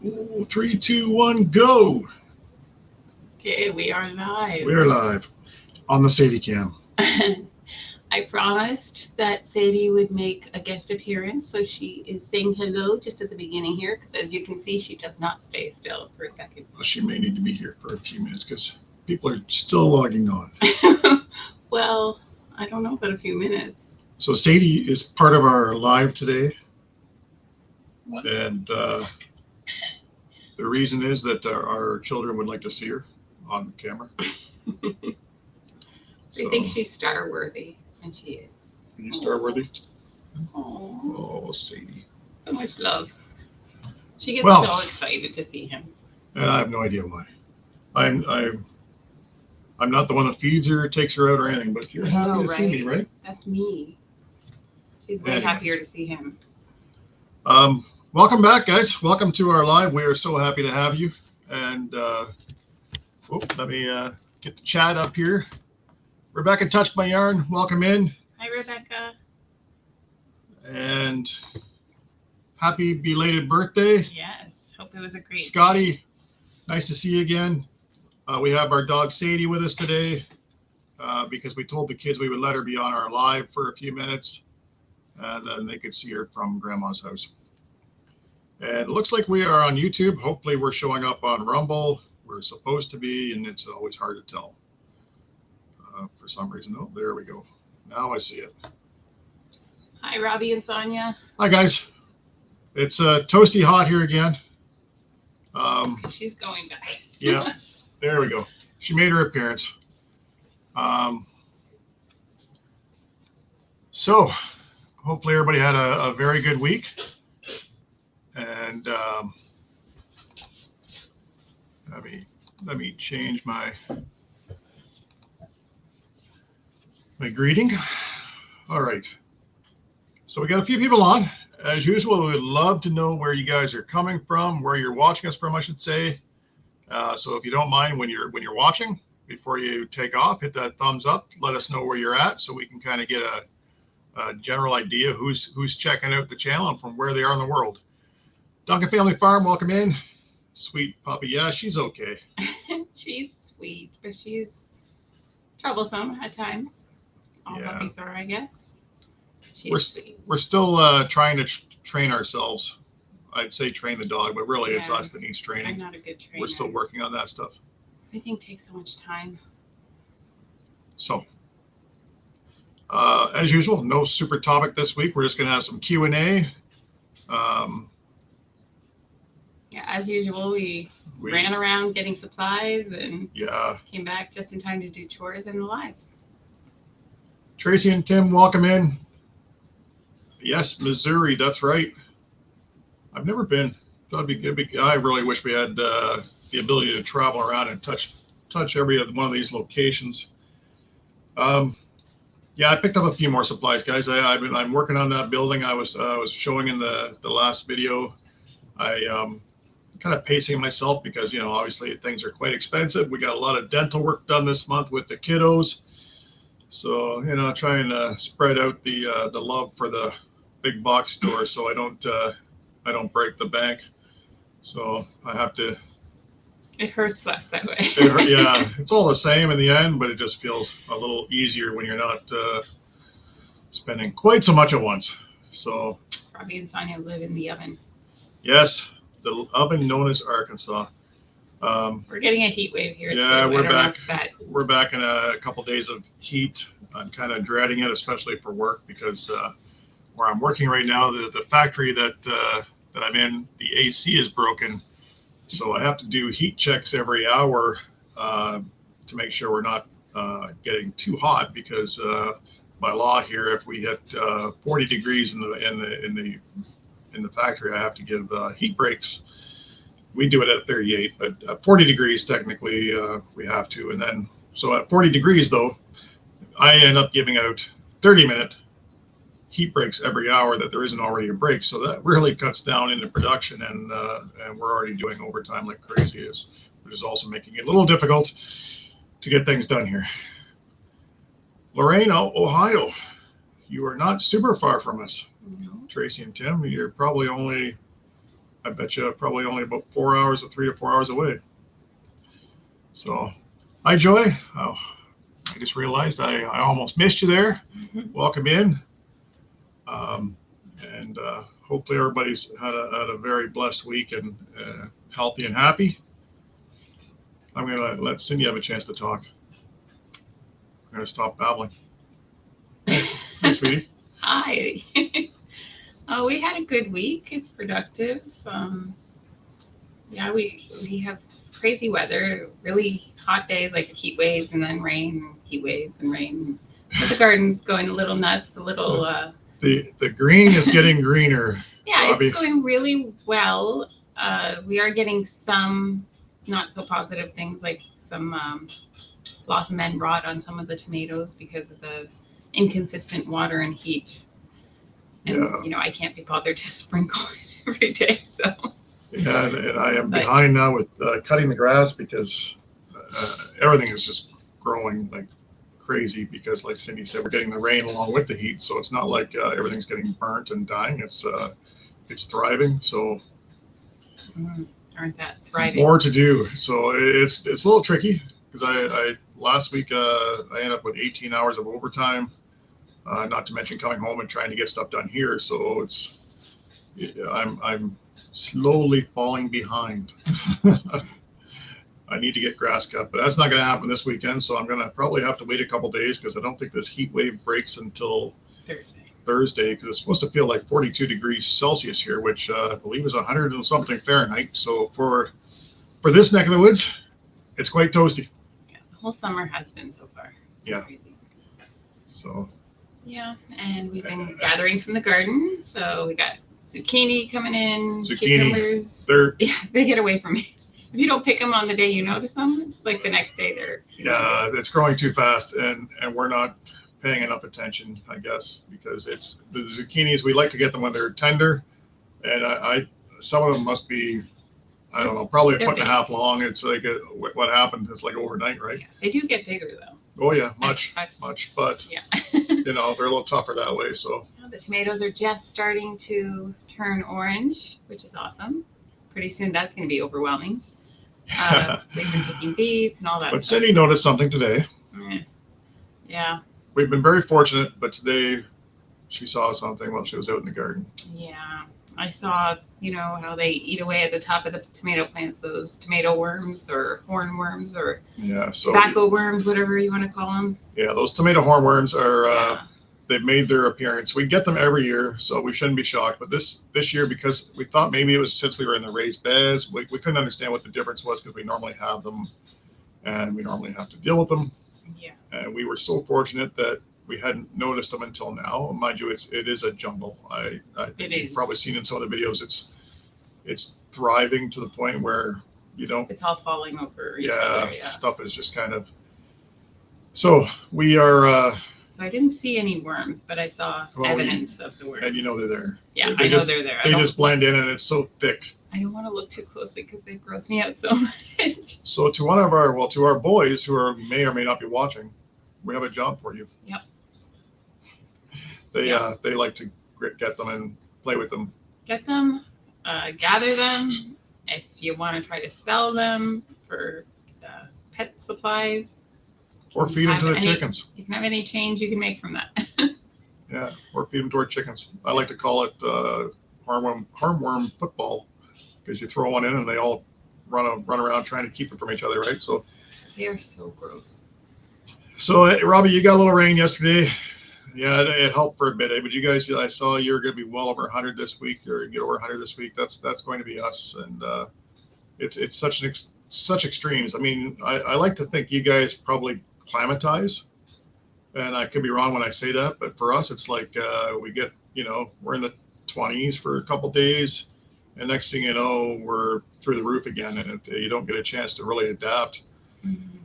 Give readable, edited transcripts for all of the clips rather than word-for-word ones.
Ooh, 3, 2, 1, go. Okay, we are live. We're live on the Sadie Cam. I promised that Sadie would make a guest appearance, so she is saying hello just at the beginning here, because as you can see, she does not stay still for a second. Well, she may need to be here for a few minutes because people are still logging on. Well, I don't know about a few minutes. So Sadie is part of our live today. And the reason is that our children would like to see her on camera. I think she's star worthy, and she is. Are you star worthy? Oh, Sadie. so much love. She gets Well, so excited to see him. And I have no idea why. I'm not the one that feeds her, takes her out, or anything. But you're happy to see me, right? That's me. She's way happier to see him. Welcome back, guys. Welcome to our live. We are so happy to have you. And let me get the chat up here. Rebecca touched my yarn. Welcome in. Hi, Rebecca. And happy belated birthday. Yes. Hope it was a great Scotty, nice to see you again. We have our dog Sadie with us today because we told the kids we would let her be on our live for a few minutes. And then they could see her from Grandma's house. And it looks like we are on YouTube. Hopefully we're showing up on Rumble. We're supposed to be, and it's always hard to tell. For some reason. Oh, there we go. Now I see it. Hi, Robbie and Sonia. Hi, guys. It's toasty hot here again. She's going back. Yeah, there we go. She made her appearance. So hopefully everybody had a very good week. And let me change my greeting. All right. So we got a few people on. As usual, we would love to know where you guys are coming from, where you're watching us from, I should say. So if you don't mind, when you're watching, before you take off, hit that thumbs up. Let us know where you're at, so we can kind of get a general idea who's checking out the channel and from where they are in the world. Duncan Family Farm, welcome in. Sweet puppy. Yeah, she's okay. She's sweet, but she's troublesome at times. All puppies are, I guess. She's sweet. We're still trying to train ourselves. I'd say train the dog, but really it's us that needs training. I'm not a good trainer. We're still working on that stuff. Everything takes so much time. So, as usual, no super topic this week. We're just going to have some Q&A. As usual, we ran around getting supplies and came back just in time to do chores and live. Tracy and Tim, welcome in. Yes, Missouri, that's right. I've never been. Thought it'd be good. I really wish we had the ability to travel around and touch every one of these locations. I picked up a few more supplies, guys. I'm working on that building. I was showing in the last video. I kind of pacing myself because obviously things are quite expensive. We got a lot of dental work done this month with the kiddos. So, trying to spread out the love for the big box store so I don't break the bank. So I have to. It hurts less that way. It's all the same in the end, but it just feels a little easier when you're not spending quite so much at once. So Robbie and Sonia live in the oven. Yes, the oven known as Arkansas. We're getting a heat wave here. Yeah, we're back. We're back in a couple days of heat. I'm kind of dreading it, especially for work, because where I'm working right now, the factory that I'm in, the AC is broken. So I have to do heat checks every hour to make sure we're not getting too hot, because by law here, if we hit 40 degrees in the factory, I have to give heat breaks. We do it at 38, but at 40 degrees, technically, we have to. And then, so at 40 degrees, though, I end up giving out 30-minute heat breaks every hour that there isn't already a break. So that really cuts down into production, and we're already doing overtime like crazy, which is also making it a little difficult to get things done here. Lorraine, Ohio, you are not super far from us. No. Tracy and Tim, you're probably only I bet you probably only about 4 hours or 3 to 4 hours away. So, hi Joy. Oh, I just realized I almost missed you there. Welcome in. And hopefully everybody's had a very blessed week and healthy and happy. I'm going to let Cindy have a chance to talk. I'm going to stop babbling. Hi, sweetie. Hi. Oh, we had a good week. It's productive. Yeah, we have crazy weather, really hot days like heat waves and then rain, heat waves and rain. So the garden's going a little nuts, a little... The green is getting greener. Yeah, Robbie. It's going really well. We are getting some not so positive things like some blossom end rot on some of the tomatoes because of the inconsistent water and heat. And, I can't be bothered to sprinkle it every day, so... Yeah, and I am behind now with cutting the grass because everything is just growing like crazy because, like Cindy said, we're getting the rain along with the heat, so it's not like everything's getting burnt and dying. It's thriving, so aren't that thriving? More to do. So it's a little tricky because I last week I ended up with 18 hours of overtime, not to mention coming home and trying to get stuff done here. So I'm slowly falling behind. I need to get grass cut, but that's not going to happen this weekend. So I'm going to probably have to wait a couple days because I don't think this heat wave breaks until Thursday because it's supposed to feel like 42 degrees Celsius here, which I believe is 100 and something Fahrenheit. So for this neck of the woods, it's quite toasty. Yeah, the whole summer has been so far. It's crazy. So. Yeah, and we've been gathering from the garden. So we got zucchini coming in, cucumbers. Yeah, they get away from me. If you don't pick them on the day you notice them, it's like the next day they're... Yeah, it's growing too fast, and we're not paying enough attention, I guess, because it's the zucchinis, we like to get them when they're tender, and some of them must be, I don't know, probably a foot and a half long. It's like what happened, it's like overnight, right? Yeah, they do get bigger, though. Oh, yeah, much, but, yeah. they're a little tougher that way, so. The tomatoes are just starting to turn orange, which is awesome. Pretty soon that's going to be overwhelming. They've been picking beets and all that But stuff. Cindy noticed something today. Yeah. We've been very fortunate, but today she saw something while she was out in the garden. Yeah. I saw, how they eat away at the top of the tomato plants, those tomato worms or hornworms or tobacco worms, whatever you want to call them. Yeah, those tomato hornworms are... They've made their appearance. We get them every year, so we shouldn't be shocked. But this year, because we thought maybe it was since we were in the raised beds, we couldn't understand what the difference was because we normally have them and we normally have to deal with them. Yeah. And we were so fortunate that we hadn't noticed them until now. Mind you, it is a jungle. I think you've probably seen in some of the videos. It's thriving to the point where it's all falling over each other. Yeah, stuff is just kind of. So we are. So I didn't see any worms, but I saw evidence of the worms. And they're there. Yeah, I know they're there. They just blend in, and it's so thick. I don't want to look too closely because they gross me out so much. So to our boys who may or may not be watching, we have a job for you. Yep. They like to get them and play with them. Get them, gather them. If you want to try to sell them for pet supplies. Or feed them to the chickens. You can have any change you can make from that. Yeah, or feed them to our chickens. I like to call it hornworm football because you throw one in and they all run around trying to keep it from each other, right? So they are so gross. So Robbie, you got a little rain yesterday. Yeah, it helped for a bit, but you guys, I saw you're going to be well over 100 this week, or get over 100 this week. That's going to be us, and it's such extremes. I mean, I like to think you guys probably climatize, and I could be wrong when I say that, but for us, it's like we get, we're in the 20s for a couple days, and next thing you know, we're through the roof again, and you don't get a chance to really adapt. Mm-hmm.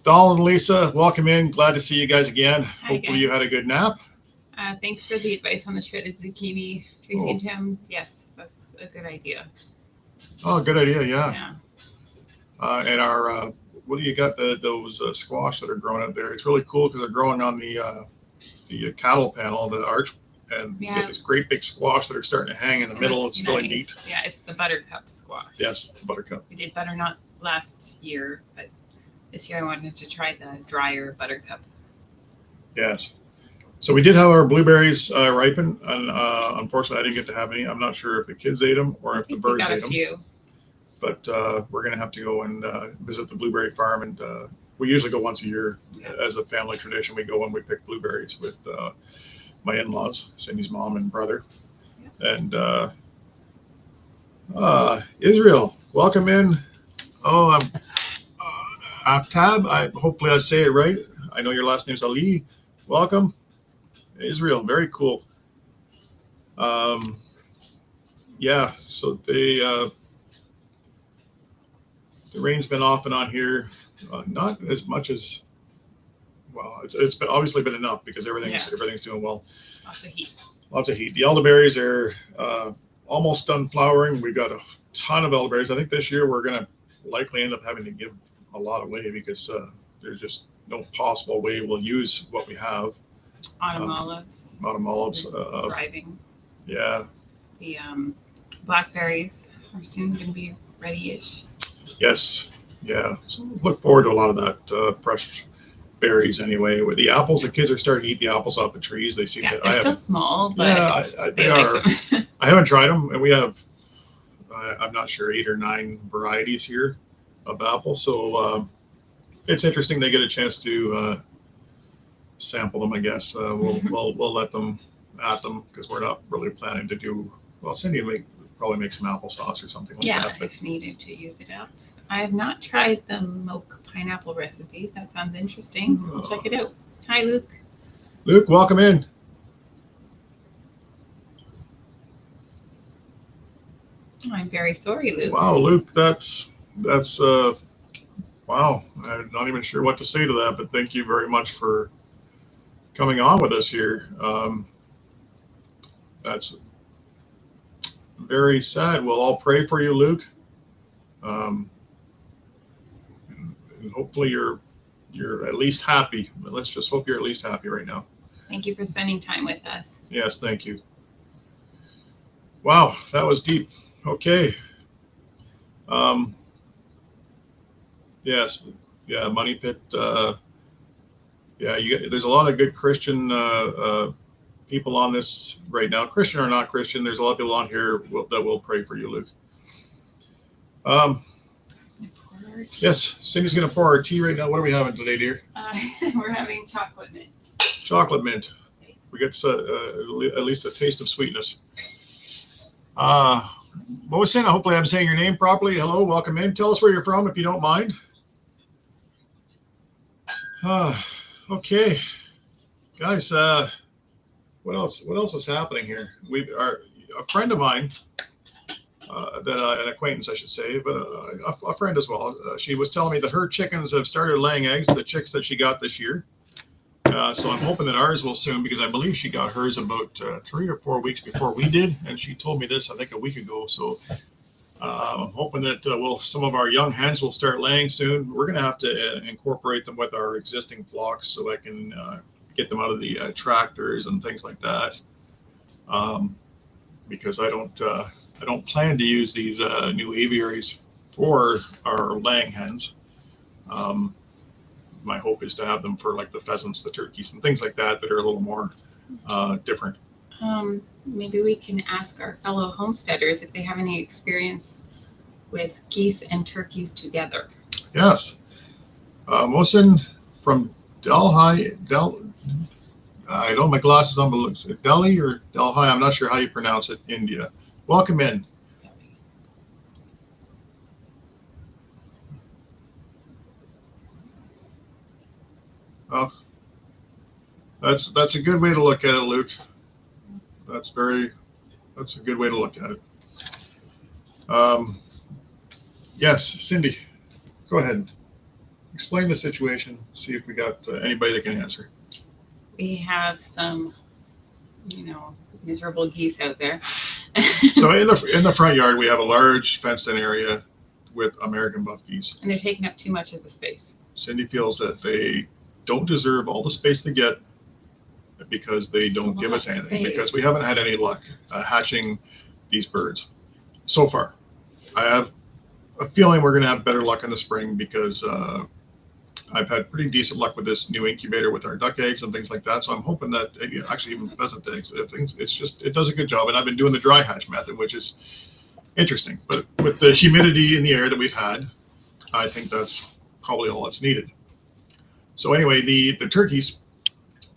Donald and Lisa, welcome in. Glad to see you guys again. Hi, Hopefully you had a good nap. Thanks for the advice on the shredded zucchini, Tracy and Tim. Yes, that's a good idea. Oh, good idea, yeah. And our what do you got? Those squash that are growing out there. It's really cool because they're growing on the cattle panel, the arch, and We you get have- this great big squash that are starting to hang in the middle. Looks It's really nice. neat. Yeah, it's the buttercup squash. Yes, the buttercup. We did butternut last year, but this year I wanted to try the drier buttercup. Yes. So we did have our blueberries ripen, and unfortunately, I didn't get to have any. I'm not sure if the kids ate them or I if the think we birds got a ate them. few. But we're going to have to go and visit the blueberry farm, and we usually go once a year as a family tradition. We go and we pick blueberries with my in-laws, Cindy's mom and brother, and Israel. Welcome in. Oh, I'm Aftab. Hopefully I say it right. I know your last name's Ali. Welcome, Israel. Very cool. Yeah. So the rain's been off and on here, not as much as well. It's been obviously been enough because everything's doing well. Lots of heat. Lots of heat. The elderberries are almost done flowering. We've got a ton of elderberries. I think this year we're going to likely end up having to give a lot away because there's just no possible way we'll use what we have. Autumn olives. Autumn olives. Thriving. Yeah. The blackberries are soon going to be ready-ish. Yes. Yeah. So look forward to a lot of that fresh berries anyway. With the apples, the kids are starting to eat the apples off the trees. They seem Yeah, to. they're still small, but Yeah, they they are. like them. I haven't tried them, and we have, I'm not sure, 8 or 9 varieties here of apple. So it's interesting they get a chance to sample them. I guess we'll let them at them because we're not really planning to do. Well, Cindy will probably make some applesauce or something like Yeah, that. But if needed to use it up. I have not tried the moke pineapple recipe. That sounds interesting. We'll check it out. Hi, Luke. Luke, welcome in. I'm very sorry, Luke. Wow, Luke, that's wow. I'm not even sure what to say to that, but thank you very much for coming on with us here. That's very sad. We'll all pray for you, Luke. And hopefully you're at least happy. Let's just hope you're at least happy right now. Thank you for spending time with us. Yes, thank you. Wow, that was deep. Okay. Yes. Yeah, Money Pit. Yeah, there's a lot of good Christian people on this right now. Christian or not Christian, there's a lot of people on here that will pray for you, Luke. Yes, Cindy's going to pour our tea right now. What are we having today, dear? We're having chocolate mint. Chocolate mint. We get at least a taste of sweetness. Mohsen, hopefully I'm saying your name properly. Hello, welcome in. Tell us where you're from if you don't mind. Okay, guys. What else? What else is happening here? A friend of mine, an acquaintance, I should say, but a friend as well. She was telling me that her chickens have started laying eggs. The chicks that she got this year. So I'm hoping that ours will soon, because I believe she got hers about 3 or 4 weeks before we did, and she told me this I think a week ago. So I'm hoping that some of our young hens will start laying soon. We're going to have to incorporate them with our existing flocks so I can get them out of the tractors and things like that. Because I don't plan to use these new aviaries for our laying hens. My hope is to have them for like the pheasants, the turkeys, and things like that are a little more different. Maybe we can ask our fellow homesteaders if they have any experience with geese and turkeys together. Yes. Mohsen from Delhi. I don't have my glasses on, but looks Delhi or Delhi. I'm not sure how you pronounce it. India. Welcome in. Oh, that's a good way to look at it, Luke. That's a good way to look at it. Yes, Cindy, go ahead. Explain the situation. See if we got anybody that can answer. We have some, miserable geese out there. So in the front yard, we have a large fenced-in area with American buff geese. And they're taking up too much of the space. Cindy feels that they don't deserve all the space they get. because they don't give us anything, because we haven't had any luck hatching these birds so far. I have a feeling we're going to have better luck in the spring because I've had pretty decent luck with this new incubator with our duck eggs and things like that. So I'm hoping that actually even pheasant eggs, it does a good job. And I've been doing the dry hatch method, which is interesting. But with the humidity in the air that we've had, I think that's probably all that's needed. So anyway, the turkeys,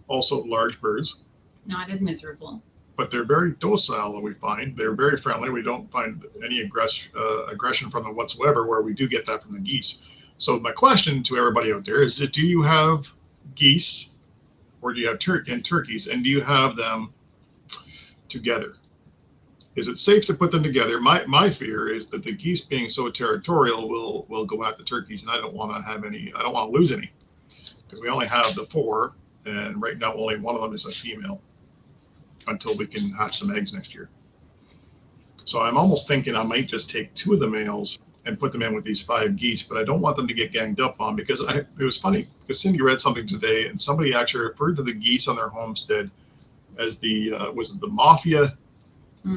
also large birds. Not as miserable. But they're very docile, we find. They're very friendly. We don't find any aggression from them whatsoever, where we do get that from the geese. So my question to everybody out there is, do you have geese or do you have turkeys, and do you have them together? Is it safe to put them together? My fear is that the geese, being so territorial, will go at the turkeys, and I don't want to lose any, because we only have the 4, and right now only one of them is a female until we can hatch some eggs next year. So I'm almost thinking I might just take 2 of the males and put them in with these 5 geese, but I don't want them to get ganged up on, because it was funny because Cindy read something today and somebody actually referred to the geese on their homestead as was it the mafia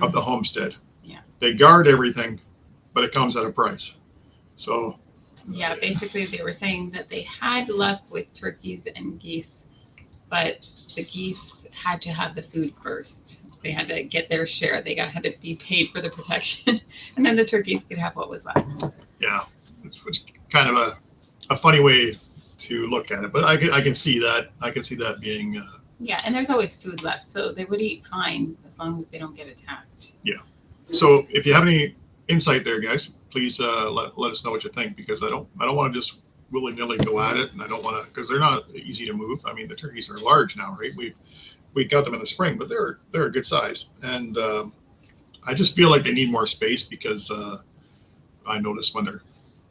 of the homestead. Yeah. They guard everything, but it comes at a price. So yeah, basically they were saying that they had luck with turkeys and geese, but the geese had to have the food first. They had to get their share. They had to be paid for the protection, and then the turkeys could have what was left. Yeah, it's kind of a funny way to look at it, but I can see that. I can see that being. Yeah, and there's always food left, so they would eat fine as long as they don't get attacked. Yeah. So if you have any insight there, guys, please let us know what you think, because I don't want to just willy-nilly go at it, and I don't want to, because they're not easy to move. I mean, the turkeys are large now, right? We got them in the spring, but they're a good size, and I just feel like they need more space, because I noticed when they're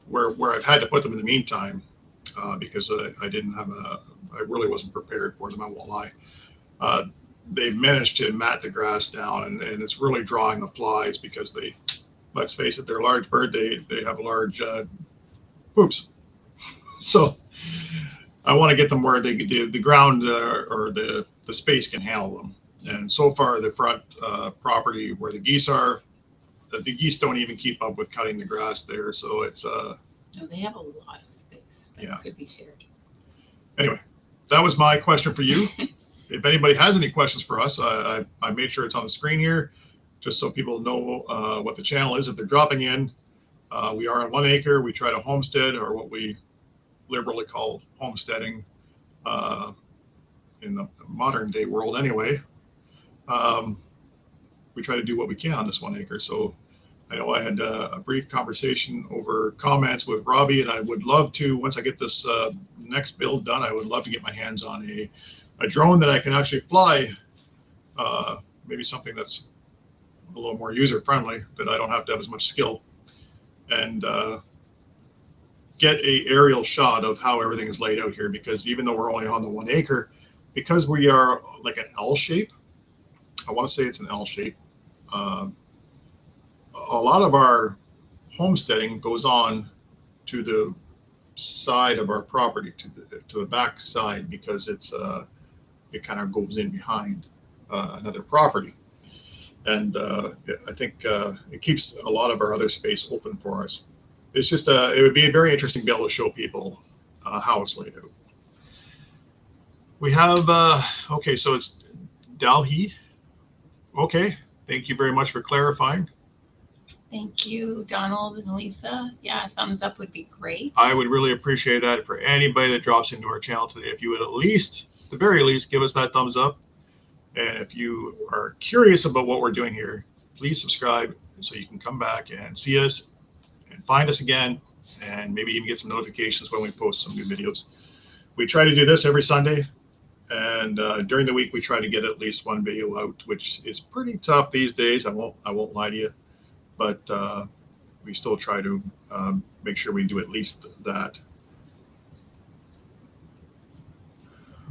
where I've had to put them in the meantime, because I really wasn't prepared for them, I won't lie. They've managed to mat the grass down, and it's really drawing the flies, because let's face it, they're a large bird. They have large poops. So I want to get them where the ground or the space can handle them. And so far, the front property where the geese are, the geese don't even keep up with cutting the grass there. So it's no, they have a lot of space that could be shared. Anyway, that was my question for you. If anybody has any questions for us, I made sure it's on the screen here, just so people know what the channel is if they're dropping in. We are on 1 acre. We try to homestead, or what we liberally call homesteading in the modern day world anyway. We try to do what we can on this 1 acre. So I know I had a brief conversation over comments with Robbie, and I would love to, once I get this next build done, I would love to get my hands on a drone that I can actually fly, maybe something that's a little more user friendly, that I don't have to have as much skill, and get a aerial shot of how everything is laid out here, because even though we're only on the 1 acre, because we are like an L shape, I want to say it's an L shape, a lot of our homesteading goes on to the side of our property, to the back side, because it kind of goes in behind another property, and I think it keeps a lot of our other space open for us. It's just it would be very interesting to be able to show people how it's laid out. We have okay, so it's Dalhi. Okay, thank you very much for clarifying. Thank you, Donald and Lisa. Yeah, a thumbs up would be great. I would really appreciate that for anybody that drops into our channel today. If you would at the very least, give us that thumbs up. And if you are curious about what we're doing here, please subscribe so you can come back and see us and find us again, and maybe even get some notifications when we post some new videos. We try to do this every Sunday, and during the week we try to get at least 1 video out, which is pretty tough these days. I won't lie to you, but we still try to make sure we do at least that.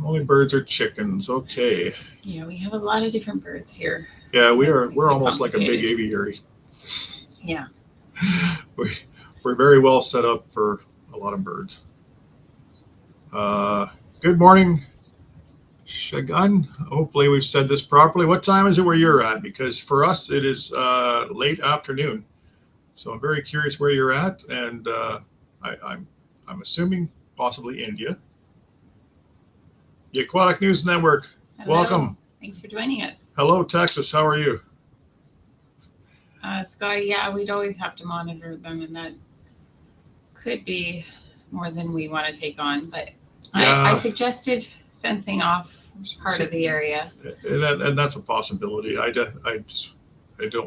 Only birds are chickens. Okay. Yeah, we have a lot of different birds here. Yeah, we're almost like a big aviary. Yeah. We're very well set up for a lot of birds. Good morning, Shagun. Hopefully we've said this properly. What time is it where you're at? Because for us it is late afternoon. So I'm very curious where you're at, and I'm assuming possibly India. The Aquatic News Network. Hello. Welcome. Thanks for joining us. Hello, Texas. How are you? Scotty, yeah, we'd always have to monitor them, and that could be more than we want to take on. But Yeah. I suggested fencing off part of the area. And that's a possibility. I don't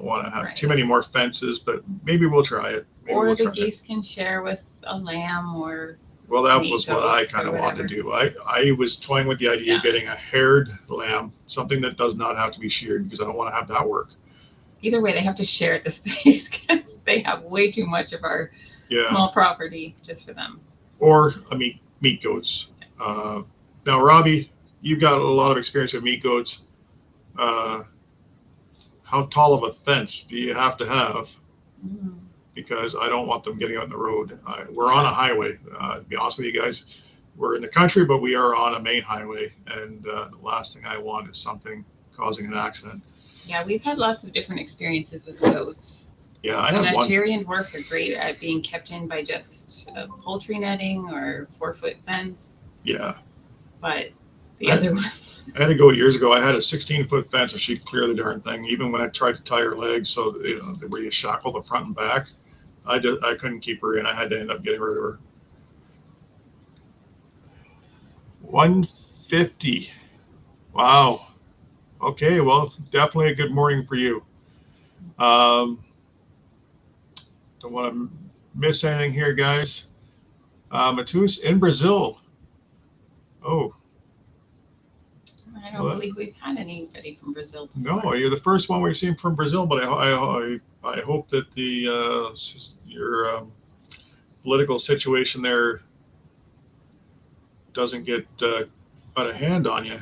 want to have Right. too many more fences, but maybe we'll try it. Maybe Or we'll the try it. geese can share with a lamb or Well, that meat was what I goats kind or of wanted to whatever. do. I was toying with the idea of Yeah. getting a haired lamb, something that does not have to be sheared, because I don't want to have that work. Either way, they have to share the space because they have way too much of our Yeah. small property just for them. Or meat goats. Now, Robbie, you've got a lot of experience with meat goats. How tall of a fence do you have to have? Mm. Because I don't want them getting out in the road. We're on a highway. To be honest with you guys, we're in the country, but we are on a main highway, and the last thing I want is something causing an accident. Yeah, we've had lots of different experiences with goats. Yeah, I The have one. Nigerian horse are great at being kept in by just a poultry netting or 4-foot fence, Yeah, but the other ones. I had to go years ago. I had a 16-foot fence, and she'd clear the darn thing. Even when I tried to tie her legs, so where you shackle the front and back, I couldn't keep her in. I had to end up getting rid of her. 150. Wow. Okay, well, definitely a good morning for you. Don't want to miss anything here, guys. Matus in Brazil. Oh, I don't believe we've had anybody from Brazil before. no, you're the first one we've seen from Brazil, but I hope that your political situation there doesn't get out of hand on you.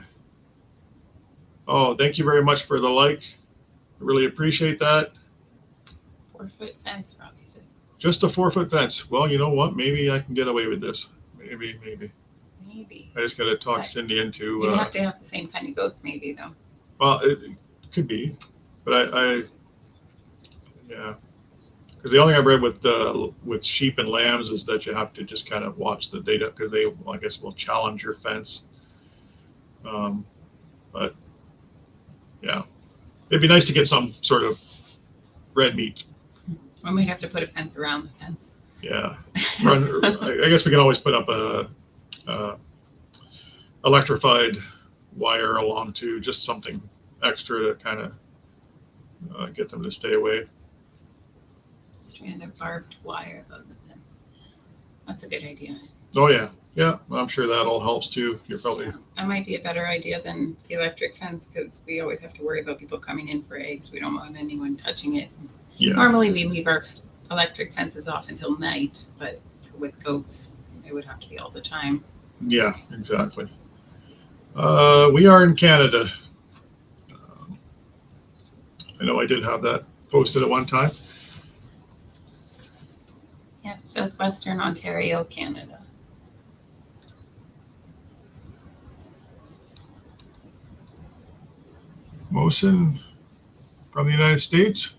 Oh, thank you very much for the like. I really appreciate that. 4-foot fence, Robbie says. Just a 4-foot fence. Well, you know what? Maybe I can get away with this. Maybe. Maybe. I just got to talk But Cindy into. You'd have to have the same kind of goats, maybe, though. Well, it could be, but yeah. Because the only thing I've read with sheep and lambs is that you have to just kind of watch the data, because they, I guess, will challenge your fence. But yeah, it'd be nice to get some sort of red meat. We might have to put a fence around the fence. Yeah, I guess we can always put up a electrified wire along too, just something extra to kind of get them to stay away. Strand of barbed wire above the fence. That's a good idea. Oh yeah, well, I'm sure that all helps too. You're probably That might be a better idea than the electric fence, because we always have to worry about people coming in for eggs. We don't want anyone touching it. yeah. Normally we leave our electric fences off until night, but with goats, it would have to be all the time. Yeah, exactly. We are in Canada. I know I did have that posted at one time. Yes, southwestern Ontario, Canada. Mosin from the United States.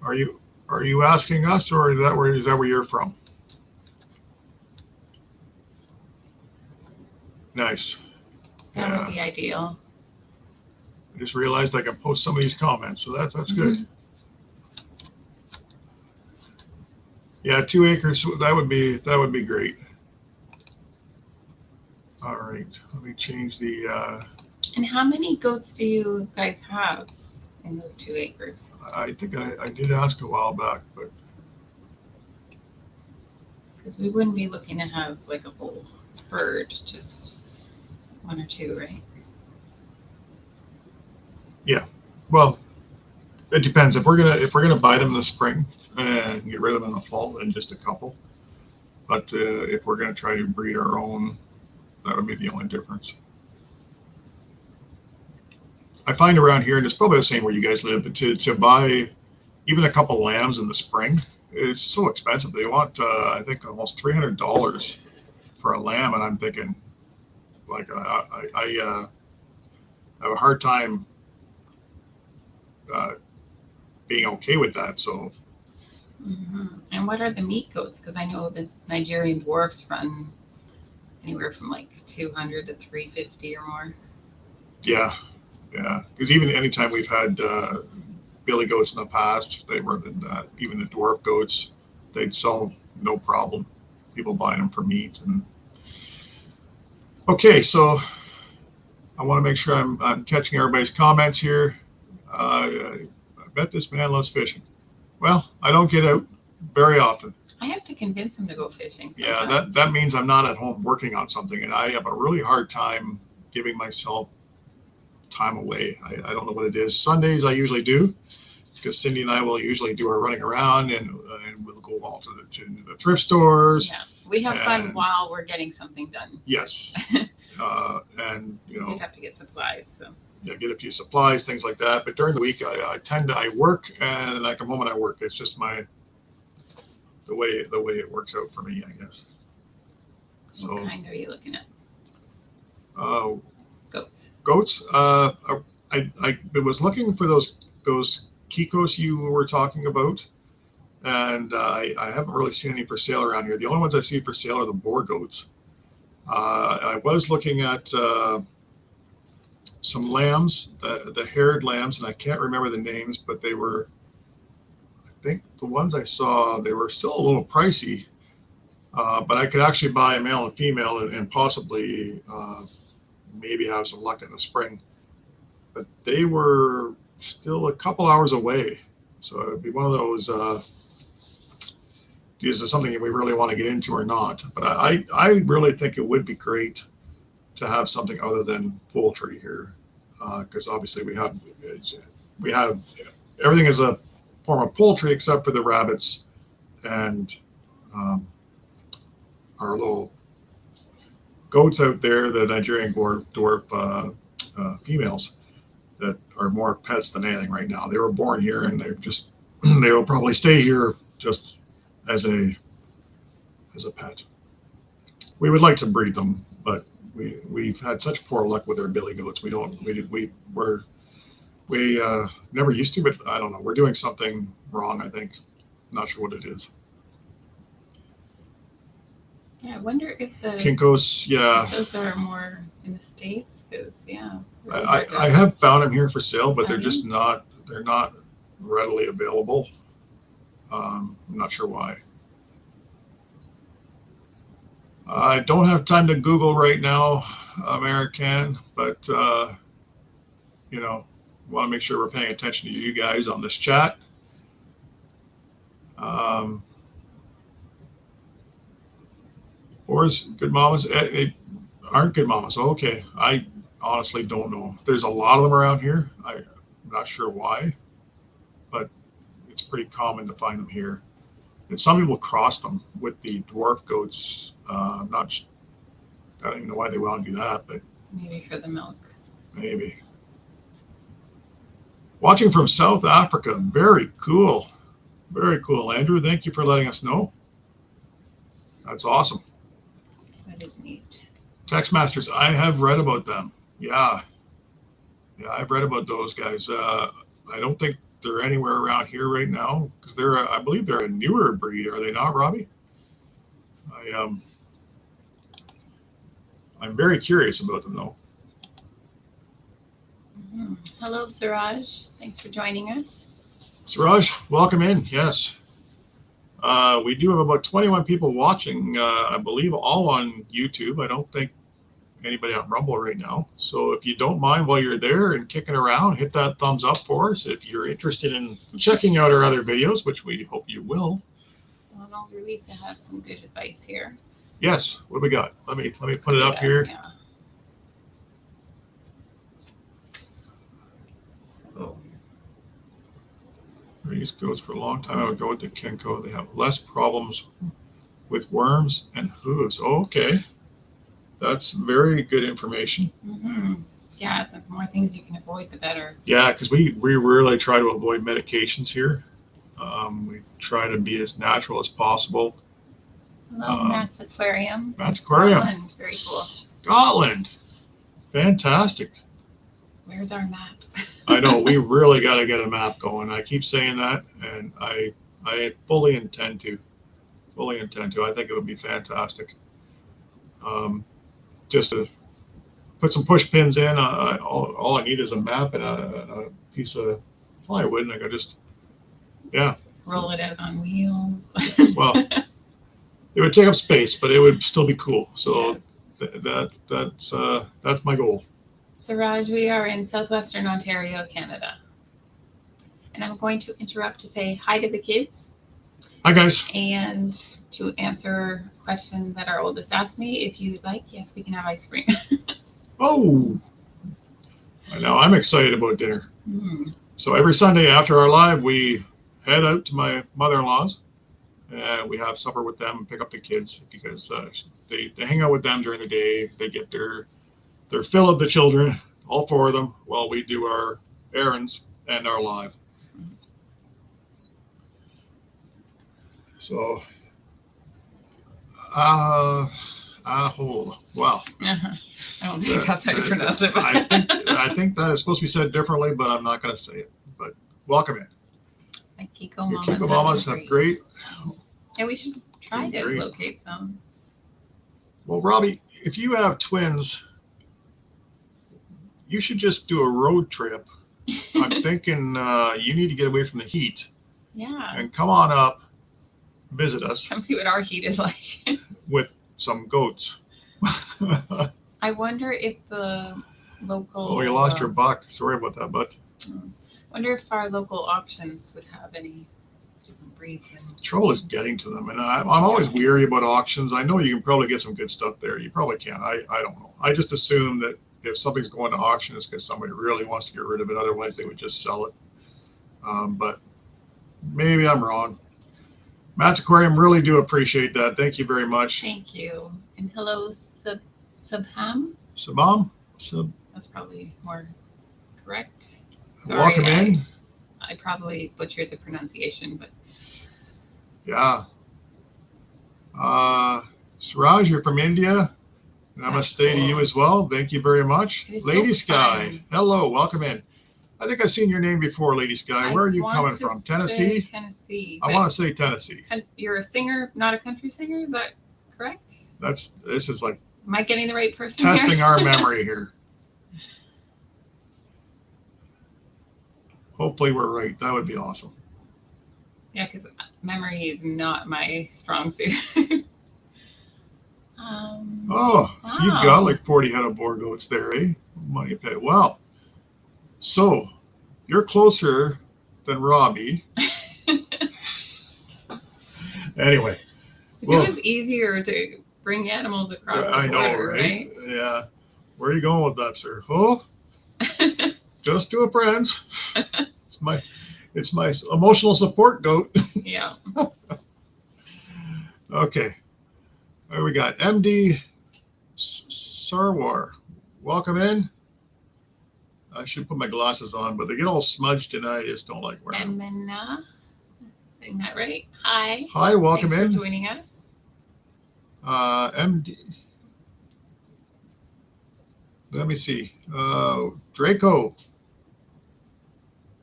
Are you asking us, or is that where you're from? Nice. That would be ideal. I just realized I can post some of these comments, so that's good. Yeah, 2 acres. That would be great. All right, let me change the. And how many goats do you guys have in those 2 acres? I think I did ask a while back, but Because we wouldn't be looking to have like a whole herd, just 1 or 2, right? yeah. Well, it depends. If we're gonna buy them in the spring and get rid of them in the fall, then just a couple. But if we're gonna try to breed our own, that would be the only difference. I find around here, and it's probably the same where you guys live, but to buy even a couple lambs in the spring, it's so expensive. They want I think almost $300 for a lamb, and I'm thinking, Like I have a hard time being okay with that. So. And what are the meat goats? Because I know the Nigerian dwarfs run anywhere from like 200 to 350 or more. Yeah. Because even anytime we've had billy goats in the past, they were even the dwarf goats, they'd sell no problem. People buying them for meat. And okay, so I want to make sure I'm catching everybody's comments here. I bet this man loves fishing. Well, I don't get out very often. I have to convince him to go fishing sometimes. Yeah, that means I'm not at home working on something, and I have a really hard time giving myself time away. I don't know what it is. Sundays I usually do, because Cindy and I will usually do our running around, and we'll go all to the thrift stores. Yeah, we have fun while we're getting something done. Yes, and we did have to get supplies, so. Yeah, get a few supplies, things like that. But during the week, I work, and I come home and I work. It's just the way it works out for me, I guess. So, what kind are you looking at? Goats. Goats. I was looking for those Kikos you were talking about, and I haven't really seen any for sale around here. The only ones I see for sale are the boar goats. I was looking at some lambs, the haired lambs, and I can't remember the names, but they were, I think the ones I saw, they were still a little pricey, but I could actually buy a male and female and possibly maybe have some luck in the spring. But they were still a couple hours away, so it'd be one of those, is this something we really want to get into or not? But I really think it would be great to have something other than poultry here, because obviously we have everything is a form of poultry except for the rabbits and our little goats out there, the Nigerian dwarf females that are more pets than anything right now. They were born here, and they will probably stay here just as a pet. We would like to breed them, but we've had such poor luck with our billy goats. We never used to, but I don't know. We're doing something wrong, I think. Not sure what it is. Yeah, I wonder if the Kinkos, yeah. Those are more in the States, because I have found them here for sale, but they're just not. They're not readily available. I'm not sure why. I don't have time to Google right now, American, but want to make sure we're paying attention to you guys on this chat. Or is good mamas? Aren't good mamas? Okay, I honestly don't know. There's a lot of them around here. I'm not sure why, but it's pretty common to find them here. And some people cross them with the dwarf goats. I don't even know why they want to do that, but maybe for the milk. Maybe. Watching from South Africa. Very cool. Very cool. Andrew, thank you for letting us know. That's awesome. That is neat. Text Masters, I have read about them. Yeah, I've read about those guys. I don't think they're anywhere around here right now because I believe they're a newer breed. Are they not, Robbie? I'm very curious about them though. Mm-hmm. Hello, Suraj. Thanks for joining us. Suraj, welcome in. Yes. We do have about 21 people watching, I believe all on YouTube. I don't think anybody on Rumble right now. So if you don't mind while you're there and kicking around, hit that thumbs up for us. If you're interested in checking out our other videos, which we hope you will. Donald Lisa have some good advice here. Yes. What do we got? Let me put it up here. Yeah. So. Raised goats for a long time. I would go with the Kenko. They have less problems with worms and hooves. Oh, okay. That's very good information. Mm-hmm. Yeah, the more things you can avoid, the better. Yeah, because we really try to avoid medications here. We try to be as natural as possible. Hello, Matt's Aquarium. Matt's Aquarium. Scotland. Very cool. Scotland. Fantastic. Where's our map? I know we really got to get a map going. I keep saying that, and I fully intend to. Fully intend to. I think it would be fantastic. Just to put some push pins in. All I need is a map and a piece of plywood, and I could just, yeah. Roll it out on wheels. Well, it would take up space, but it would still be cool. So that's my goal. So Raj, we are in southwestern Ontario, Canada. And I'm going to interrupt to say hi to the kids. Hi, guys. And to answer a question that our oldest asked me, if you'd like, yes, we can have ice cream. Oh, I know. I'm excited about dinner. Mm. So every Sunday after our live, we head out to my mother-in-law's, and we have supper with them and pick up the kids because they hang out with them during the day. They get their fill of the children, all four of them, while we do our errands and our live. So, wow. Uh-huh. I don't think that's how you pronounce it. But I think that is supposed to be said differently, but I'm not going to say it. But welcome in. My Kiko mamas, Kiko mamas have great. Yeah, we should try to Great. locate some. Well, Robbie, if you have twins, you should just do a road trip. I'm thinking you need to get away from the heat Yeah. and come on up, visit us Come see what our heat is like. with some goats. I wonder if the local. Oh, you lost your buck. Sorry about that, but Wonder if our local auctions would have any different breeds. trouble is getting to them, and I'm always weary about auctions. I know you can probably get some good stuff there. You probably can. I don't know. I just assume that if something's going to auction, it's because somebody really wants to get rid of it. Otherwise, they would just sell it. But maybe I'm wrong. Matt's Aquarium, really do appreciate that. Thank you very much. Thank you. And hello, Subham. Sabam? That's probably more correct. Welcome in. I probably butchered the pronunciation, but Yeah. Suraj, you're from India. Namaste to you as well. Thank you very much. It is Lady so Sky, fun. hello, welcome in. I think I've seen your name before, Lady Sky. Where are you coming from? Tennessee? Tennessee. I want to say Tennessee. You're a singer, not a country singer. Is that correct? This is like Am I getting the right person? testing here? our memory here. Hopefully we're right. That would be awesome. Yeah, because memory is not my strong suit. Oh, so you've Wow. got like 40 head of boar goats there, eh? Money pay. Wow. So you're closer than Robbie. Anyway. It was easier to bring animals across the I know, border, right? Yeah. Where are you going with that, sir? Oh, just to a friends. It's my emotional support goat. Yeah. Okay. There we got MD Sarwar. Welcome in. I should put my glasses on, but they get all smudged and I just don't like wearing them. Emina, isn't that right? Hi. Hi, welcome Thanks in. for joining us. MD. Let me see. Draco.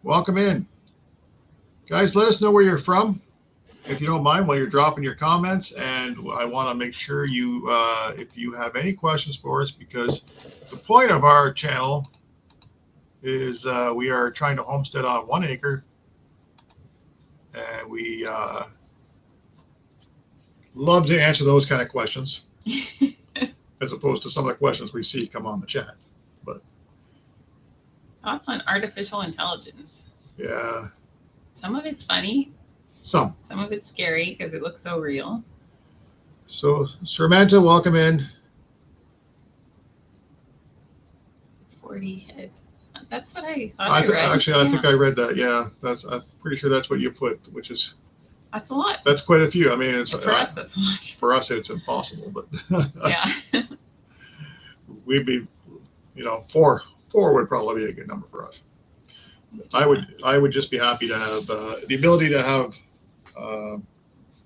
Welcome in. Guys, let us know where you're from, if you don't mind, while you're dropping your comments. And I want to make sure you, if you have any questions for us, because the point of our channel is we are trying to homestead on 1 acre. And we love to answer those kind of questions, as opposed to some of the questions we see come on the chat. But Thoughts on artificial intelligence? yeah, Some of it's funny. some. Some of it's scary because it looks so real. So, Samantha, welcome in. 40 head. That's what I thought I I read. Actually, I Yeah. think I read that. Yeah, I'm pretty sure that's what you put, which is That's a lot. that's quite a few. I mean, it's For us, that's a lot. for us it's impossible, but Yeah. we'd be, four would probably be a good number for us. I would just be happy to have the ability to have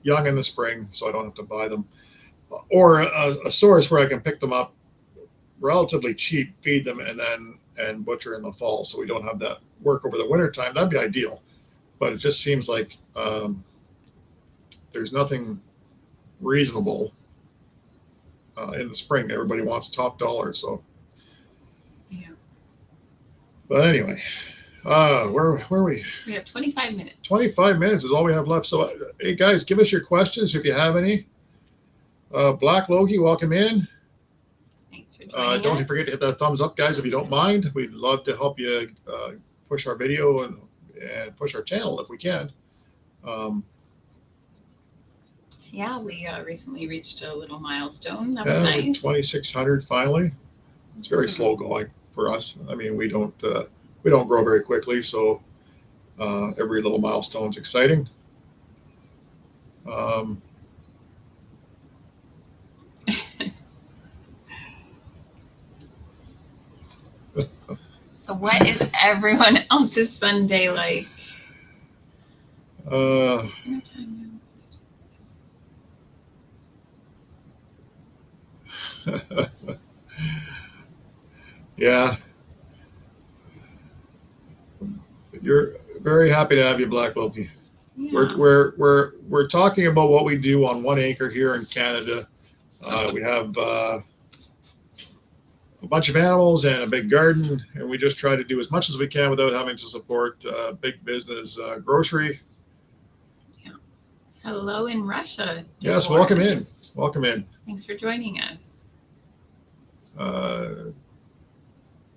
young in the spring, so I don't have to buy them, or a source where I can pick them up relatively cheap, feed them, and butcher in the fall, so we don't have that work over the winter time. That'd be ideal. But it just seems like there's nothing reasonable in the spring. Everybody wants top dollar. So, Yeah. But anyway, where are we? We have 25 minutes. 25 minutes is all we have left. So, hey guys, give us your questions if you have any. Black Logie, welcome in. Thanks for joining us. Don't forget to hit that thumbs up, guys, if you don't mind. We'd love to help you push our video and push our channel if we can. Yeah, we recently reached a little milestone. That was nice. 2,600 finally. It's very slow going for us. I mean, we don't grow very quickly, so every little milestone's exciting. So what is everyone else's Sunday like? Yeah. You're very happy to have you, Black Logie. Yeah. We're talking about what we do on 1 acre here in Canada. We have a bunch of animals and a big garden, and we just try to do as much as we can without having to support big business grocery. Yeah. Hello in Russia. Yes, welcome in. Welcome in. Thanks for joining us.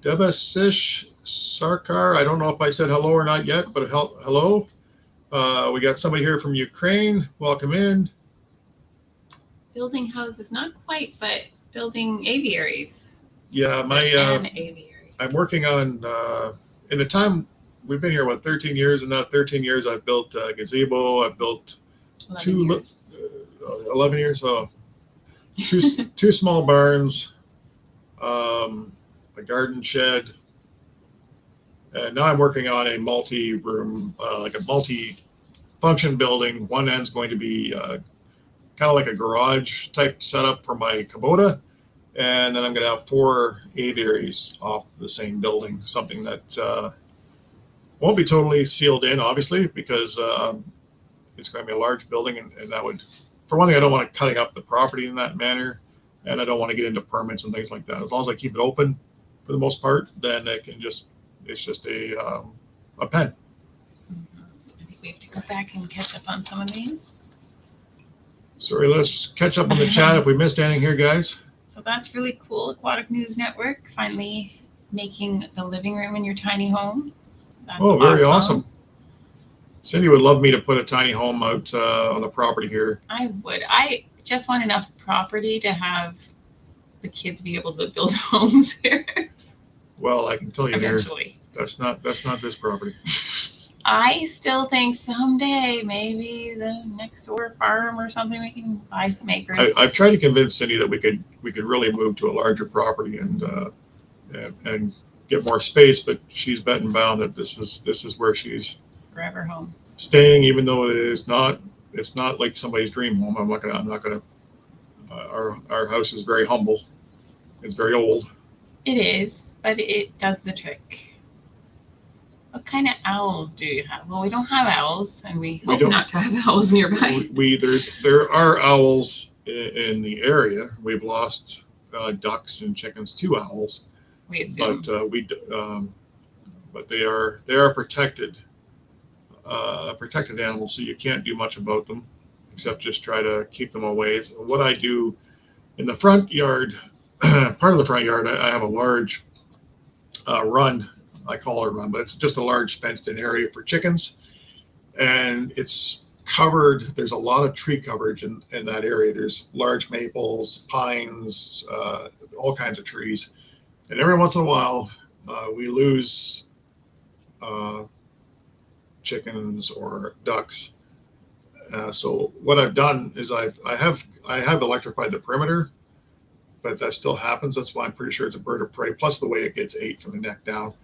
Debasish Sarkar, I don't know if I said hello or not yet, but hello. We got somebody here from Ukraine. Welcome in. Building houses, not quite, but building aviaries. Yeah, I'm working on, in the time we've been here, 13 years. In that 13 years, I've built a gazebo. I've built 11 years. So two small barns, a garden shed. And now I'm working on a multi-room, like a multi-function building. One end's going to be kind of like a garage type setup for my Kubota. And then I'm going to have 4 aviaries off the same building, something that won't be totally sealed in, obviously, because it's going to be a large building. And that would, for one thing, I don't want to cutting up the property in that manner. And I don't want to get into permits and things like that. As long as I keep it open for the most part, then it's just a pen. I think we have to go back and catch up on some of these. Sorry, let's catch up on the chat if we missed anything here, guys. So that's really cool. Aquatic News Network finally making the living room in your tiny home. That's very awesome. Cindy would love me to put a tiny home out on the property here. I would. I just want enough property to have the kids be able to build homes here. Well, I can tell you eventually. That's not this property. I still think someday maybe the next door farm or something we can buy some acres. I've tried to convince Cindy that we could really move to a larger property and get more space, but she's bet and bound that this is where she's forever home staying, even though it's not like somebody's dream home. I'm not gonna. Our house is very humble. It's very old. It is, but it does the trick. What kind of owls do you have? Well, we don't have owls, and we hope not to have owls nearby. There are owls in the area. We've lost ducks and chickens to owls. We assume. But they are protected animals, so you can't do much about them except just try to keep them away. So what I do in the front yard, part of the front yard, I have a large run. I call it a run, but it's just a large fenced-in area for chickens, and it's covered. There's a lot of tree coverage in that area. There's large maples, pines, all kinds of trees, and every once in a while we lose chickens or ducks. So what I've done is I have electrified the perimeter, but that still happens. That's why I'm pretty sure it's a bird of prey. Plus the way it gets ate from the neck down.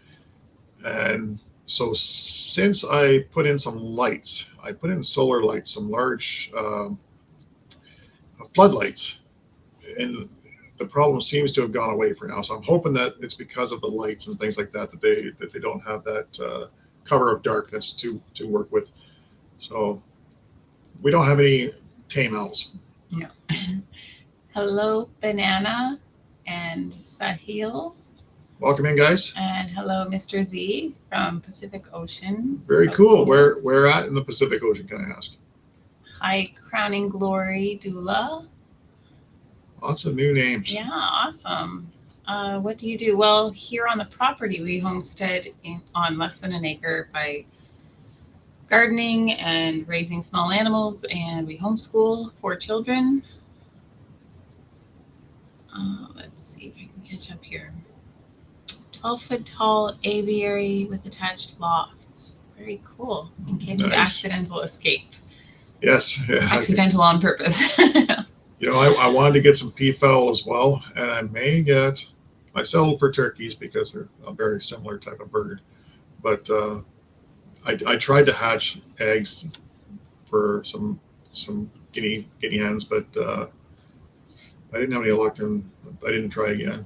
And so since I put in some lights, I put in solar lights, some large floodlights in the problem seems to have gone away for now. So I'm hoping that it's because of the lights and things like that that they don't have that cover of darkness to work with. So we don't have any tame owls. No. Hello, Banana and Sahil. Welcome in, guys. And hello, Mr. Z from Pacific Ocean. Very So cool. Where at in the Pacific Ocean, can I ask? Hi, Crowning Glory Dula. Lots of new names. Yeah, awesome. What do you do? Well, here on the property, we homestead on less than an acre by gardening and raising small animals, and we homeschool 4 children. Let's see if I can catch up here. 12-foot tall aviary with attached lofts. Very cool. In case of accidental escape. Yes. Yeah. Accidental on purpose. You know, I wanted to get some peafowl as well, and I settled for turkeys because they're a very similar type of bird. But I tried to hatch eggs for some guinea hens, but I didn't have any luck, and I didn't try again.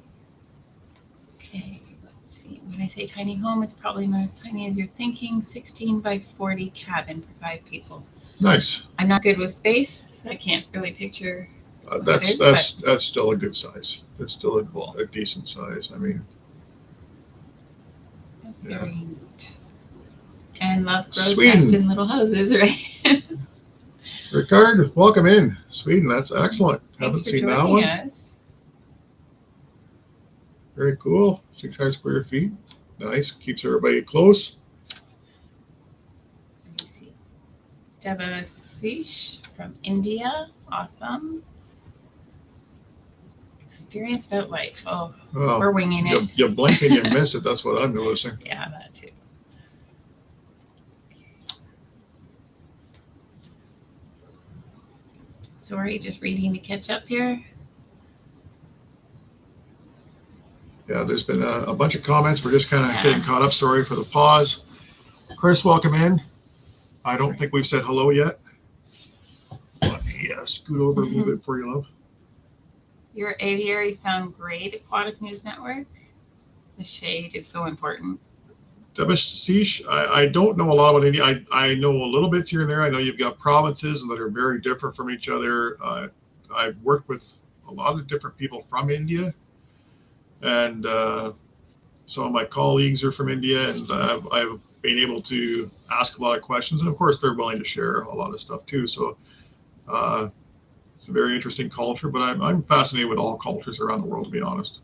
Okay, let's see. When I say tiny home, it's probably not as tiny as you're thinking. 16 by 40 cabin for 5 people. Nice. I'm not good with space. I can't really picture. That's still a good size. That's still Cool. a decent size. I mean, That's yeah. very neat. And love grows Sweden. best in little houses, right? Ricard, welcome in. Sweden, that's excellent. Thanks Haven't for seen that joining one. us. Very cool. 600 square feet. Nice. Keeps everybody close. Let me see. Devasish from India. Awesome. Experience about life. Oh, Well, we're winging it. you blink and you miss it. That's what I'm noticing. Yeah, that too. So are you just reading to catch up here? Yeah, there's been a bunch of comments. We're just kind of Yeah. getting caught up. Sorry for the pause. Chris, welcome in. I don't Sorry. think we've said hello yet. Let me scoot over a little bit for you, love. Your aviaries sound great, Aquatic News Network. The shade is so important. Devashish, I don't know a lot about India. I know a little bit here and there. I know you've got provinces that are very different from each other. I've worked with a lot of different people from India, and some of my colleagues are from India, and I've been able to ask a lot of questions, and of course they're willing to share a lot of stuff too. So it's a very interesting culture, but I'm fascinated with all cultures around the world, to be honest.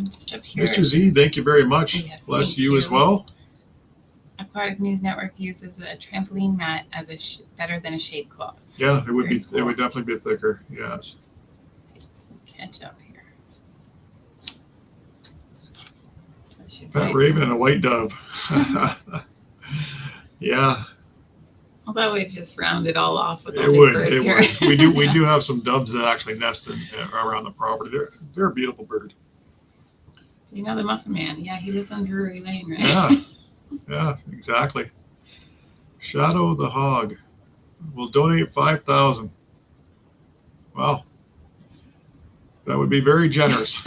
Just up here. Mr. Z, thank you very much. Yes, Bless thank you as well. Aquatic News Network uses a trampoline mat as better than a shade cloth. Yeah, it would Very be. cool. It would definitely be thicker. Yes. Let's see if we can catch up here. Fat raven and a white dove. Yeah, Well, that would just round it all off with all it these would. birds It here. would. We do have some doves that actually nest around the property. They're a beautiful bird. Do you know the Muffin Man? Yeah, he lives on Drury Lane, right? Yeah. Yeah, exactly. Shadow the Hog will donate 5,000. Wow, that would be very generous.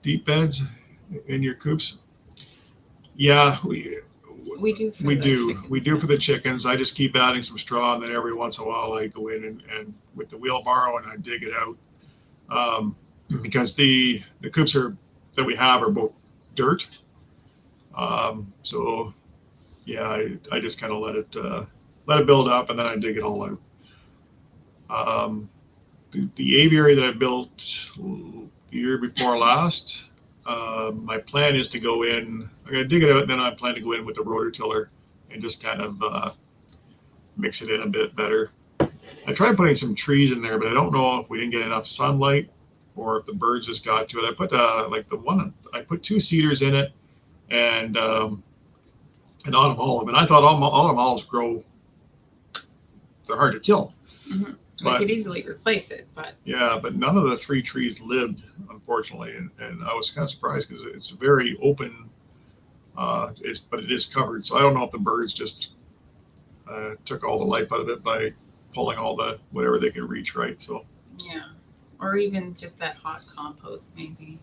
Deep beds in your coops. Yeah, we do. For we the do. chickens, We do yeah. for the chickens. I just keep adding some straw, and then every once in a while I go in and with the wheelbarrow and I dig it out. Because the coops that we have are both dirt. So yeah, I just kind of let it build up, and then I dig it all out. The aviary that I built the year before last, my plan is to go in. I'm going to dig it out, and then I plan to go in with the rototiller and just kind of mix it in a bit better. I tried putting some trees in there, but I don't know if we didn't get enough sunlight or if the birds just got to it. I put I put 2 cedars in it and an autumn olive, and I thought autumn olives grow. They're hard to kill. Mm-hmm. But, we could easily replace it, but yeah, but none of the 3 trees lived, unfortunately, and I was kind of surprised because it's very open, but it is covered. So I don't know if the birds just took all the life out of it by pulling all the whatever they could reach, right? So Yeah. Or even just that hot compost, maybe.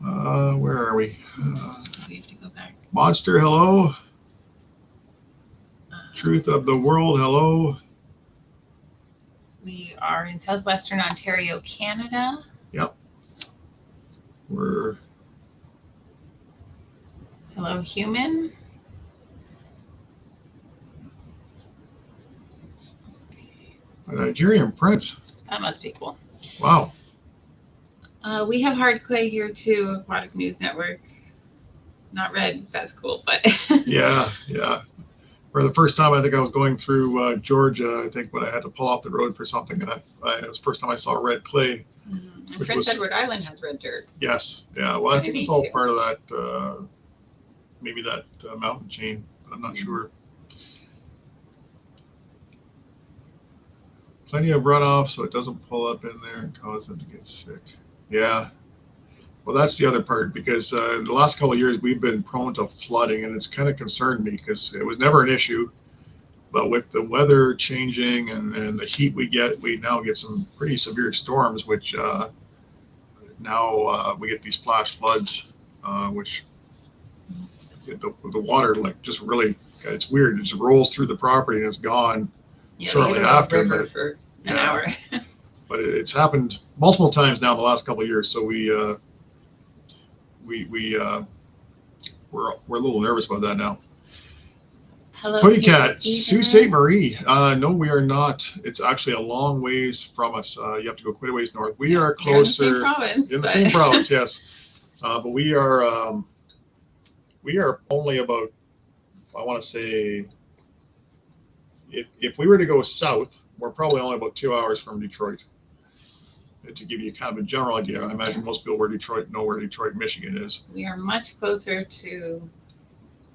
where are we? We have to go back. Monster, hello. Truth of the world, hello. We are in southwestern Ontario, Canada. Yep. We're Hello, human. a Nigerian prince. That must be cool. Wow. We have hard clay here too, Aquatic News Network. Not red, that's cool, but Yeah. For the first time, I think I was going through Georgia, I think when I had to pull off the road for something, and it was the first time I saw red clay. And Prince Edward Island has red dirt. Yes. Yeah. Well, I think it's all too. part of that, maybe that mountain chain, but I'm not sure. Plenty of runoff, so it doesn't pull up in there and cause them to get sick. Yeah. Well, that's the other part, because the last couple of years we've been prone to flooding, and it's kind of concerned me because it was never an issue. But with the weather changing and the heat we now get some pretty severe storms, which now we get these flash floods, which the water like just really, it's weird. It just rolls through the property and it's gone shortly after. River for an hour. But it's happened multiple times now in the last couple of years. So we're a little nervous about that now. Hello, Puttycat, Sault Ste. Marie. No, we are not. It's actually a long ways from us. You have to go quite a ways north. We are closer in the same province, yes. But we are only about, I want to say, if we were to go south, we're probably only about 2 hours from Detroit. To give you kind of a general idea, I imagine most people know where Detroit, Michigan is. We are much closer to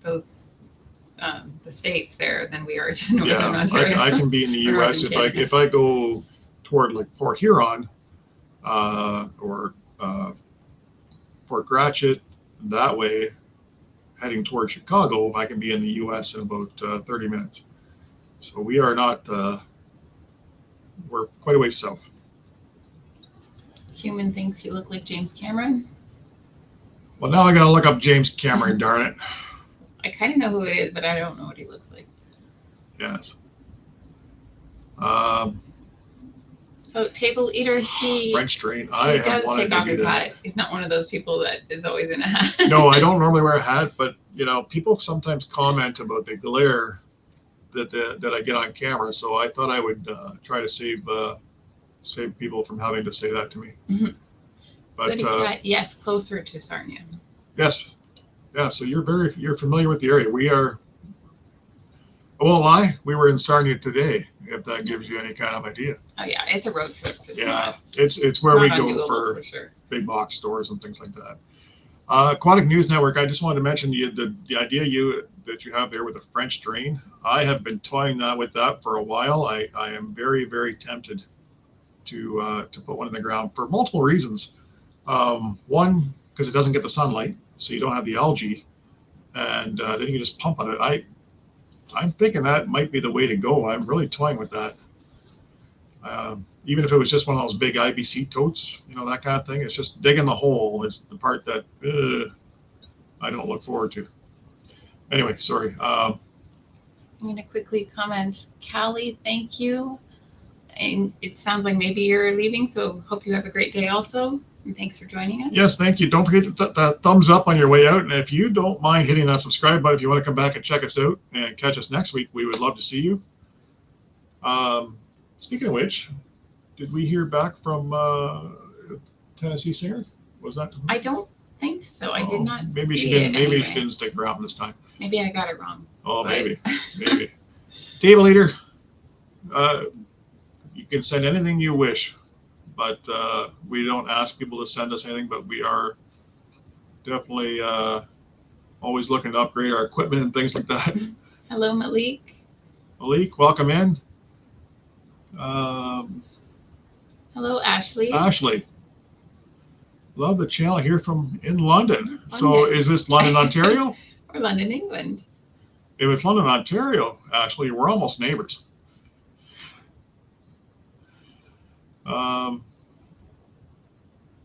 those the states there than we are to northern Ontario. I can be in the U.S. if I go toward like Port Huron or Port Gratiot, that way, heading toward Chicago, I can be in the U.S. in about 30 minutes. So we are not. We're quite a ways south. Human thinks you look like James Cameron. Well, now I got to look up James Cameron. Darn it. I kind of know who it is, but I don't know what he looks like. Yes. So table eater, he French drain. He I does have wanted take to off do his that. hat. He's not one of those people that is always in a hat. No, I don't normally wear a hat, but people sometimes comment about the glare that I get on camera. So I thought I would try to save people from having to say that to me. Mm-hmm. But yes, closer to Sarnia. Yes. Yeah, so you're familiar with the area. We are. I won't lie. We were in Sarnia today. If that gives you any kind of idea. Oh yeah, it's a road trip. It's where we go for sure. Big box stores and things like that. Aquatic News Network. I just wanted to mention the idea that you have there with the French drain. I have been toying with that for a while. I am very, very tempted to put one in the ground for multiple reasons. One, because it doesn't get the sunlight, so you don't have the algae, and then you can just pump on it. I'm thinking that might be the way to go. I'm really toying with that. Even if it was just one of those big IBC totes, that kind of thing. It's just digging the hole is the part that I don't look forward to. Anyway, sorry. I'm going to quickly comment. Callie, thank you. And it sounds like maybe you're leaving, so hope you have a great day also. And thanks for joining us. Yes, thank you. Don't forget that thumbs up on your way out. And if you don't mind hitting that subscribe button, if you want to come back and check us out and catch us next week, we would love to see you. Speaking of which, did we hear back from Tennessee Singer? Was that? I don't think so. I did not. Maybe she didn't. Maybe she didn't stick around this time. Maybe I got it wrong. Oh, maybe. Table leader. You can send anything you wish, but we don't ask people to send us anything. But we are definitely always looking to upgrade our equipment and things like that. Hello, Malik. Malik, welcome in. Hello, Ashley. Ashley. Love the channel here from in London. So is this London, Ontario? Or London, England. If it's London, Ontario, actually, we're almost neighbors.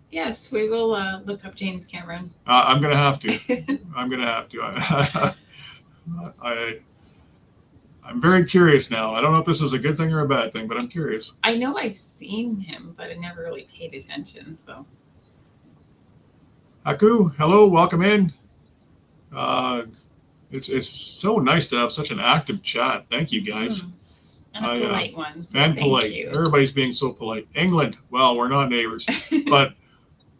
Yes, we will look up James Cameron. I'm gonna have to. I'm gonna have to. I'm very curious now. I don't know if this is a good thing or a bad thing, but I'm curious. I know I've seen him, but I never really paid attention. So, Haku, hello, welcome in. It's so nice to have such an active chat. Thank you, guys. And a polite one. So and thank polite. you. Everybody's being so polite. England, well, we're not neighbors, but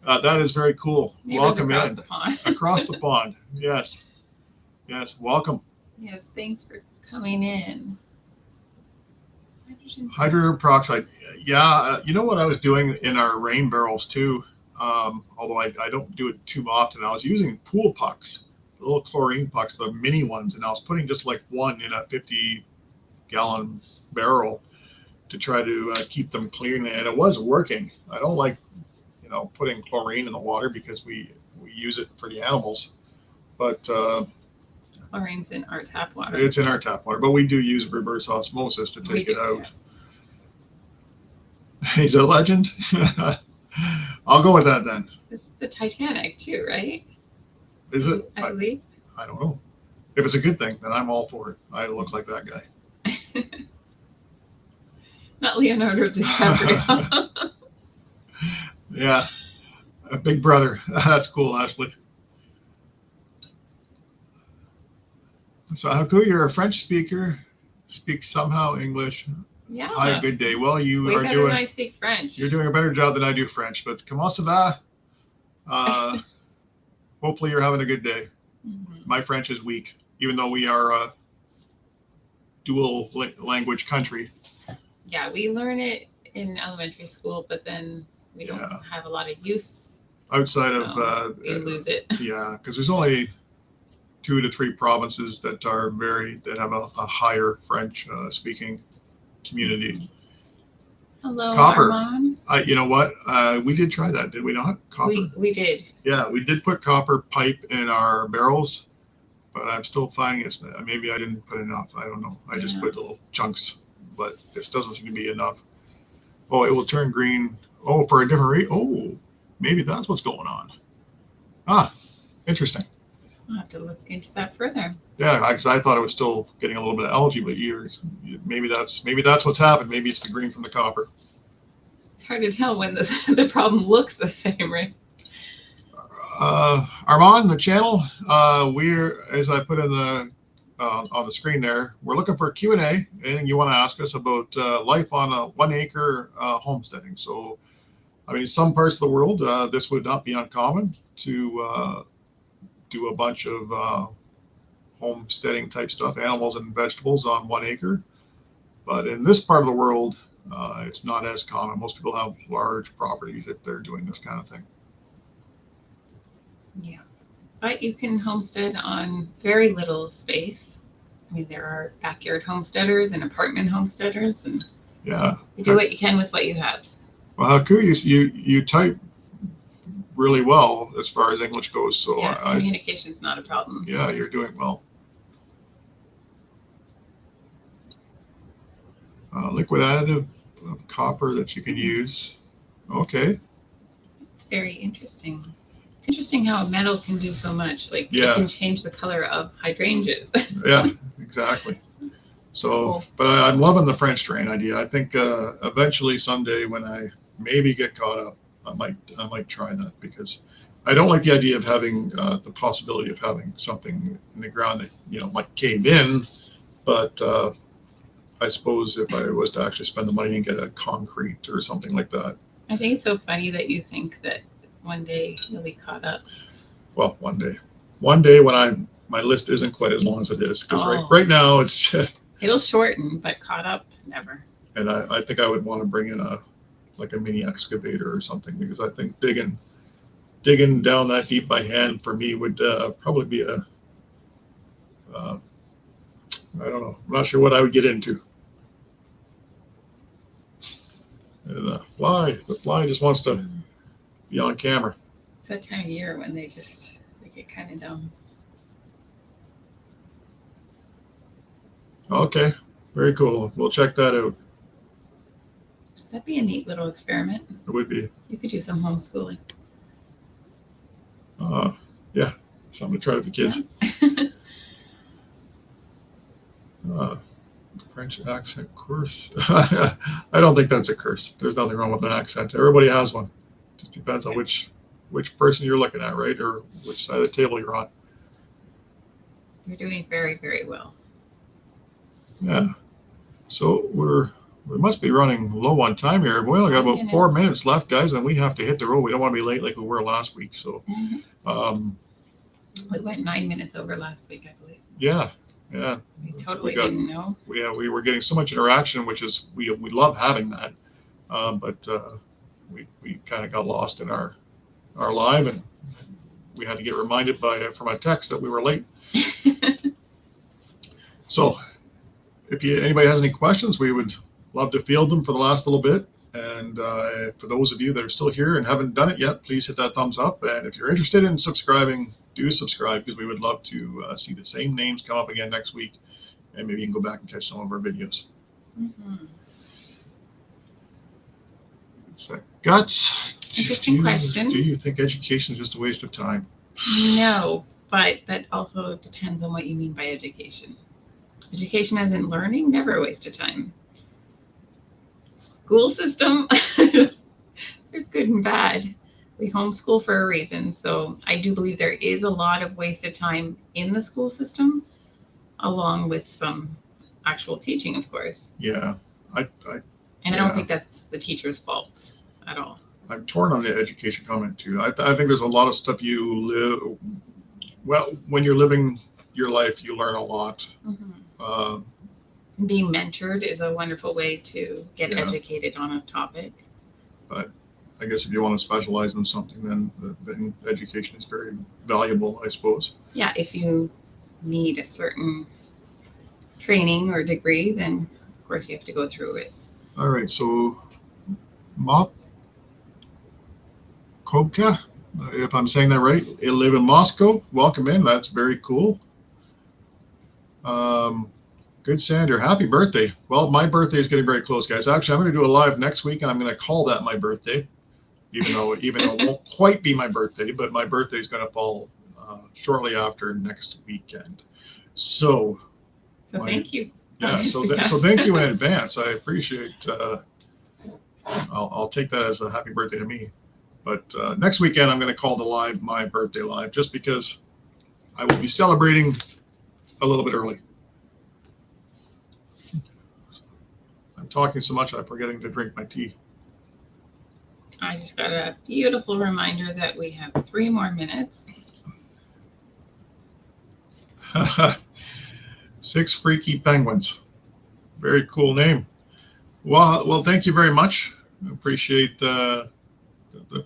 that is very cool. Neighbors Welcome across in. the pond. Across the pond. Yes. Yes. Welcome. Yes. Thanks for coming in. Hydrogen peroxide. Yeah. You know what I was doing in our rain barrels too? Although I don't do it too often. I was using pool pucks, the little chlorine pucks, the mini ones, and I was putting just like one in a 50-gallon barrel to try to keep them clean, and it was working. I don't like, putting chlorine in the water because we use it for the animals, but chlorine's in our tap water. It's in our tap water, but we do use reverse osmosis to take it out. Yes. He's a legend. I'll go with that then. It's the Titanic too, right? Is it? I believe. I don't know. If it's a good thing, then I'm all for it. I look like that guy. Not Leonardo DiCaprio. Yeah, a big brother. That's cool, Ashley. So Haku, you're a French speaker. Speak somehow English. Yeah. Hi, good day. Well, you way are better doing. than I speak French. You're doing a better job than I do French. But comment ça va? Hopefully, you're having a good day. Mm-hmm. My French is weak, even though we are a dual language country. Yeah, we learn it in elementary school, but then we don't have a lot of use outside of. We lose it. Yeah, because there's only 2 to 3 provinces that have a higher French speaking community. Hello, copper. Armand. You know what? We did try that, did we not? Copper. We did. Yeah, we did put copper pipe in our barrels, but I'm still finding it's maybe I didn't put enough. I don't know. I just put little chunks, but this doesn't seem to be enough. Oh, it will turn green. Oh, for a different reason. Oh, maybe that's what's going on. Ah, interesting. I'll have to look into that further. Yeah, because I thought it was still getting a little bit of algae, but maybe that's what's happened. Maybe it's the green from the copper. It's hard to tell when the problem looks the same, right? Armand, the channel, we're, as I put in the on the screen there, we're looking for Q&A. Anything you want to ask us about life on a 1-acre homesteading. So, I mean, some parts of the world, this would not be uncommon to do a bunch of homesteading type stuff, animals and vegetables on 1 acre. But in this part of the world, it's not as common. Most people have large properties if they're doing this kind of thing. Yeah, but you can homestead on very little space. I mean, there are backyard homesteaders and apartment homesteaders, and you do what you can with what you have. Well, Haku, you type really well as far as English goes. So communication's not a problem. Yeah, you're doing well. Liquid additive of copper that you can use. Okay. It's very interesting. It's interesting how a metal can do so much. Like it can change the color of hydrangeas. Yeah, exactly. So, but I'm loving the French drain idea. I think eventually someday when I maybe get caught up, I might try that, because I don't like the idea of having the possibility of having something in the ground that might cave in, but I suppose if I was to actually spend the money and get a concrete or something like that. I think it's so funny that you think that one day you'll be caught up. Well, one day when my list isn't quite as long as it is, because right now it's just, it'll shorten, but caught up, never. And I think I would want to bring in a mini excavator or something, because I think digging down that deep by hand for me would probably be I don't know. I'm not sure what I would get into. And the fly just wants to be on camera. It's that time of year when they get kind of dumb. Okay, very cool. We'll check that out. That'd be a neat little experiment. It would be. You could do some homeschooling. Yeah, something to try with the kids. Yeah. French accent curse. I don't think that's a curse. There's nothing wrong with an accent. Everybody has one. Just depends on which person you're looking at, right? Or which side of the table you're on. You're doing very, very well. Yeah. So we must be running low on time here. We only got about Goodness. 4 minutes left, guys, and we have to hit the road. We don't want to be late like we were last week. So, We went 9 minutes over last week, I believe. yeah. We totally didn't know. We were getting so much interaction, which is we love having that, but we kind of got lost in our live, and we had to get reminded from a text that we were late. So, if anybody has any questions, we would love to field them for the last little bit. And for those of you that are still here and haven't done it yet, please hit that thumbs up. And if you're interested in subscribing, do subscribe, because we would love to see the same names come up again next week. And maybe you can go back and catch some of our videos. Mm-hmm. So, Guts. Interesting question. Do you think education is just a waste of time? No, but that also depends on what you mean by education. Education as in learning, never a waste of time. School system, there's good and bad. We homeschool for a reason. So I do believe there is a lot of wasted time in the school system, along with some actual teaching, of course. Yeah. I don't think that's the teacher's fault at all. I'm torn on the education comment too. I think there's a lot of stuff you live. Well, when you're living your life, you learn a lot. Mm-hmm. Being mentored is a wonderful way to get educated on a topic. But I guess if you want to specialize in something, then education is very valuable, I suppose. Yeah, if you need a certain training or degree, then of course you have to go through it. All right, so Mop Kobka, if I'm saying that right, you live in Moscow. Welcome in. That's very cool. Good, Sandra. Happy birthday. Well, my birthday is getting very close, guys. Actually, I'm going to do a live next week, and I'm going to call that my birthday, even though it won't quite be my birthday, but my birthday is going to fall shortly after next weekend. So Thank you. Yeah. So thank you in advance. I appreciate. I'll take that as a happy birthday to me. But next weekend, I'm going to call the live my birthday live, just because I will be celebrating a little bit early. I'm talking so much, I'm forgetting to drink my tea. I just got a beautiful reminder that we have 3 more minutes. 6 Freaky Penguins. Very cool name. Well, thank you very much. I appreciate the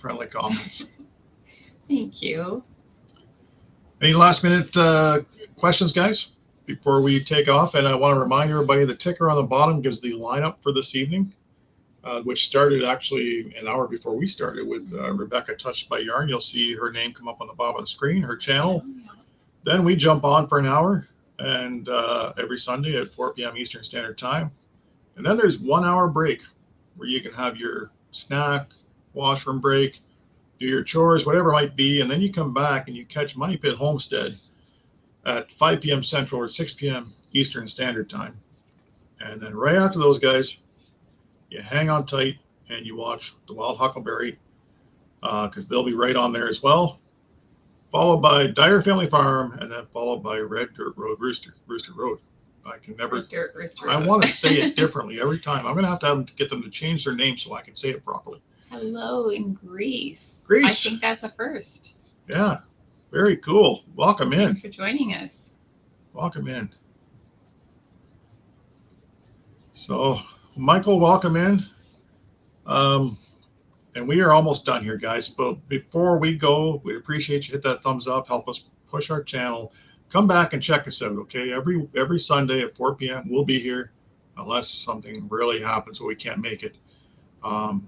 friendly comments. Thank you. Any last minute questions, guys, before we take off? And I want to remind everybody, the ticker on the bottom gives the lineup for this evening, which started actually an hour before we started with Rebecca Touched by Yarn. You'll see her name come up on the bottom of the screen, her channel. Then we jump on for an hour, and every Sunday at 4 p.m. Eastern Standard Time. And then there's 1 hour break where you can have your snack, washroom break, do your chores, whatever it might be. And then you come back and you catch Money Pit Homestead at 5 p.m. Central or 6 p.m. Eastern Standard Time. And then right after those guys, you hang on tight and you watch the Wild Huckleberry, because they'll be right on there as well. Followed by Dyer Family Farm, and then followed by Red Dirt Road, Rooster Road. I can never. Red Dirt Rooster Road. I want to say it differently every time. I'm going to have to get them to change their name so I can say it properly. Hello in Greece. Greece. I think that's a first. Yeah, very cool. Welcome in. Thanks for joining us. Welcome in. So, Michael, welcome in. And we are almost done here, guys. But before we go, we appreciate you hit that thumbs up, help us push our channel. Come back and check us out, okay? Every Sunday at 4 p.m. we'll be here, unless something really happens so we can't make it. But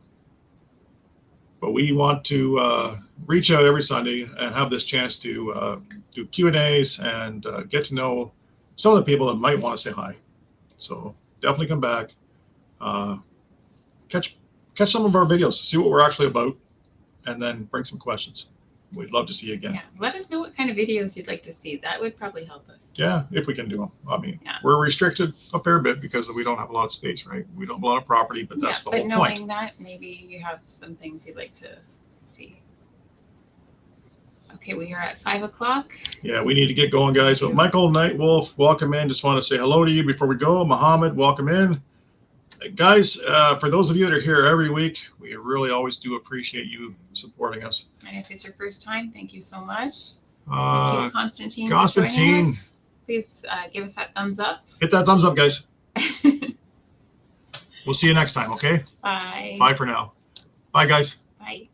we want to reach out every Sunday and have this chance to do Q&As and get to know some of the people that might want to say hi. So definitely come back, catch some of our videos, see what we're actually about, and then bring some questions. We'd love to see you again. Yeah, let us know what kind of videos you'd like to see. That would probably help us. Yeah, if we can do them. I mean, Yeah. we're restricted a fair bit because we don't have a lot of space, right? We don't have a lot of property, but that's the but whole knowing point. that, maybe you have some things you'd like to see. Okay, we are at 5 o'clock. Yeah, we need to get going, guys. But Michael Nightwolf, welcome in. Just want to say hello to you before we go. Mohammed, welcome in. Guys, for those of you that are here every week, we really always do appreciate you supporting us. And if it's your first time, thank you so much. Thank you, Constantine. Constantine. For joining us. Please give us that thumbs up. Hit that thumbs up, guys. We'll see you next time, okay? Bye. Bye for now. Bye, guys. Bye.